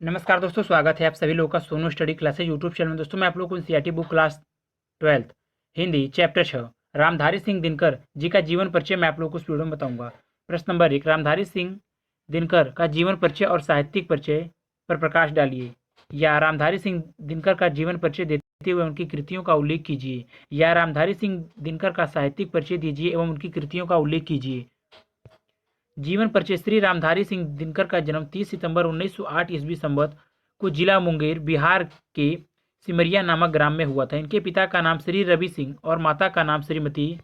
नमस्कार दोस्तों, स्वागत है आप सभी लोगों का Sonu study classes YouTube channel में। दोस्तों मैं आप लोगों को NCERT book class 12th Hindi chapter 6 Ramdhari Singh Dinkar ji का जीवन परिचय मैं आप लोगों को इस वीडियो में बताऊंगा। प्रश्न नंबर 1, रामधारी सिंह दिनकर का जीवन परिचय और साहित्यिक परिचय पर प्रकाश डालिए। या रामधारी सिंह दिनकर का जीवन परिचय देते हुए उनकी कृतियों का उल्लेख कीजिए। या रामधारी सिंह दिनकर का साहित्यिक परिचय दीजिए एवं उनकी कृतियों का उल्लेख कीजिए। जीवन परिचय। श्री रामधारी सिंह दिनकर का जन्म 30 सितंबर 1908 ईस्वी संवत को जिला मुंगेर, बिहार के सिमरिया नामक ग्राम में हुआ था। इनके पिता का नाम श्री रवि सिंह और माता का नाम श्रीमती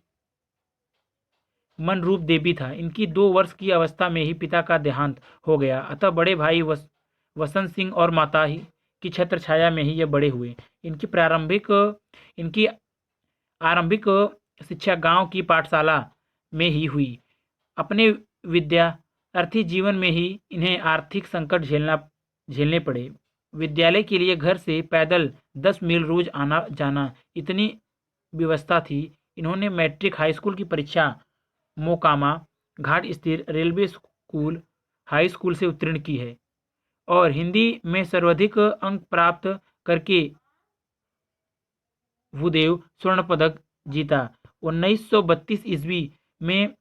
मनरूप देवी था। इनकी 2 वर्ष की अवस्था में ही पिता का देहांत हो गया, अतः बड़े भाई वसंत सिंह और माता ही की छत्र छाया में ही यह बड़े हुए। इनकी आरंभिक शिक्षा गांव की पाठशाला में ही हुई। अपने विद्यार्थी जीवन में ही इन्हें आर्थिक संकट झेलने पड़े। विद्यालय के लिए घर से पैदल 10 मील रोज आना जाना इतनी व्यवस्था थी। इन्होंने मैट्रिक हाई स्कूल की परीक्षा मोकामा घाट स्थित रेलवे स्कूल हाई स्कूल से उत्तीर्ण की है और हिंदी में सर्वाधिक अंक प्राप्त करके भूदेव स्वर्ण पदक जीता। 1932 ईस्वी में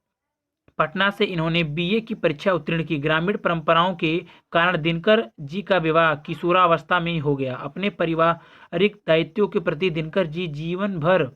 पटना से इन्होंने बीए की परीक्षा उत्तीर्ण की। ग्रामीण परंपराओं के कारण दिनकर जी का विवाह किशोरावस्था में ही हो गया। अपने पारिवारिक दायित्वों के प्रति दिनकर जी जीवन भर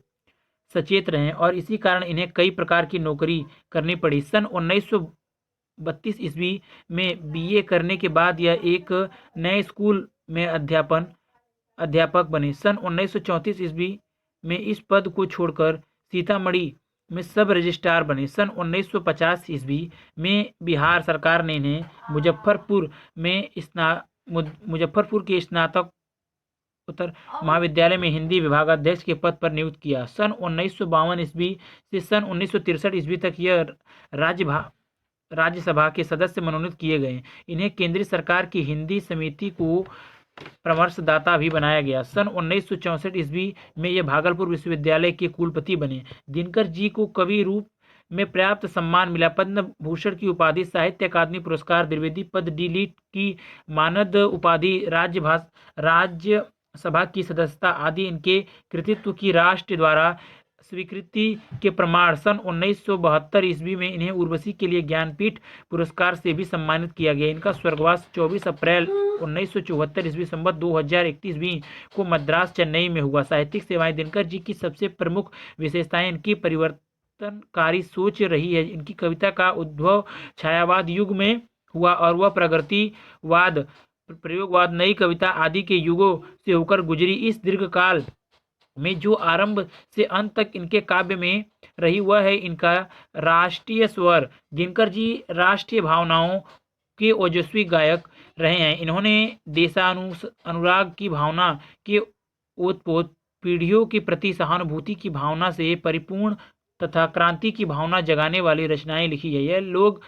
सचेत रहे और इसी कारण इन्हें कई प्रकार की नौकरी करनी पड़ी। सन 1932 ईस्वी में बीए करने के बाद यह एक नए स्कूल में अध्यापक बने। सन 1934 ईस्वी में इस पद को छोड़कर सीतामढ़ी में सब रजिस्ट्रार बने। सन 1950 ईस्वी में बिहार सरकार ने इन्हें मुजफ्फरपुर के स्नातकोत्तर महाविद्यालय में हिंदी विभागाध्यक्ष के पद पर नियुक्त किया। सन 1952 ईस्वी से सन 1963 ईस्वी तक यह राज्यसभा के सदस्य मनोनीत किए गए। इन्हें केंद्रीय सरकार की हिंदी समिति को परामर्शदाता भी बनाया गया। सन 1964 ईस्वी में ये भागलपुर विश्वविद्यालय के कुलपति बने। दिनकर जी को कवि रूप में पर्याप्त सम्मान मिला। पद्म भूषण की उपाधि, साहित्य अकादमी पुरस्कार, द्विवेदी पद, डी.लिट की मानद उपाधि, राज्यसभा की सदस्यता आदि इनके कृतित्व की राष्ट्र द्वारा स्वीकृति के प्रमाण। सन 1972 ईस्वी में इन्हें उर्वशी के लिए ज्ञानपीठ पुरस्कार से भी सम्मानित किया गया। इनका स्वर्गवास 24 अप्रैल 1974 ईस्वी संवत 2031 को मद्रास चेन्नई में हुआ। साहित्यिक सेवाएं। दिनकर जी की सबसे प्रमुख विशेषताएं इनकी परिवर्तनकारी सोच रही है। इनकी कविता का उद्भव छायावाद युग में हुआ और वह प्रगतिवाद, प्रयोगवाद, नई कविता आदि के युगों से होकर गुजरी। इस दीर्घकाल में जो आरंभ से अंत तक इनके काव्य में रही वह है इनका राष्ट्रीय स्वर। दिनकर जी राष्ट्रीय भावनाओं के ओजस्वी गायक रहे हैं। इन्होंने देशानुराग की भावना के ओतप्रोत, पीढ़ियों के प्रति सहानुभूति की भावना से परिपूर्ण तथा क्रांति की भावना जगाने वाली रचनाएं लिखी है। यह लोग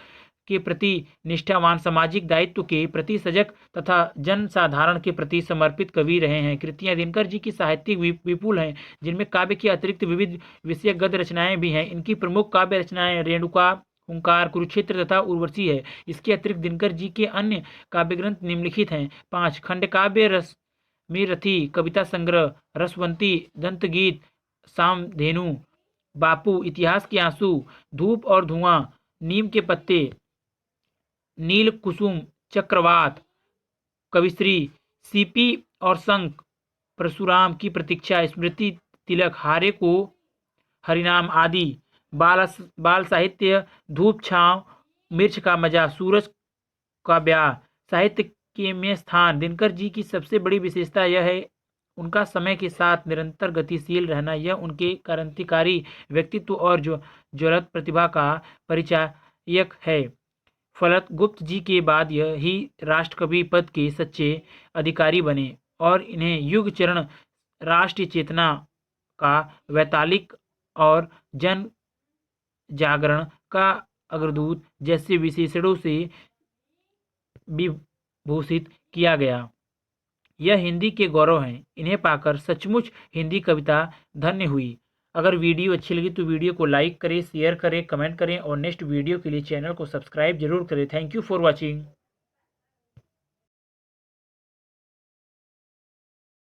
के प्रति निष्ठावान, सामाजिक दायित्व के प्रति सजग तथा जन साधारण के प्रति समर्पित कवि रहे हैं। कृतियां। दिनकर जी की साहित्यिक विपुल हैं, जिनमें काव्य के अतिरिक्त विविध विषय गद्य रचनाएं भी हैं। इनकी प्रमुख काव्य रचनाएं रेणुका, हुंकार, कुरुक्षेत्र तथा उर्वशी है। इसके अतिरिक्त दिनकर जी के अन्य काव्य ग्रंथ निम्नलिखित हैं। 5 खंडकाव्य, रसमेरथी, कविता संग्रह, रसवंती, दंतगीत, सामधेनु, बापू, इतिहास के आंसू, धूप और धुआं, नीम के पत्ते, नील कुसुम, चक्रवात, कविश्री, सीपी और शंख, परशुराम की प्रतीक्षा, स्मृति तिलक, हारे को हरिनाम आदि। बाल साहित्य, धूप छांव, मिर्च का मजा, सूरज का ब्याह। साहित्य के में स्थान। दिनकर जी की सबसे बड़ी विशेषता यह है उनका समय के साथ निरंतर गतिशील रहना। यह उनके क्रांतिकारी व्यक्तित्व और ज्वलंत प्रतिभा का परिचायक है। फलत गुप्त जी के बाद यह ही राष्ट्रकवि पद के सच्चे अधिकारी बने और इन्हें युग चरण, राष्ट्रीय चेतना का वैतालिक और जन जागरण का अग्रदूत जैसे विशेषणों से विभूषित किया गया। यह हिंदी के गौरव हैं। इन्हें पाकर सचमुच हिंदी कविता धन्य हुई। अगर वीडियो अच्छी लगी तो वीडियो को लाइक करें, शेयर करें, कमेंट करें और नेक्स्ट वीडियो के लिए चैनल को सब्सक्राइब जरूर करें। Thank you for watching.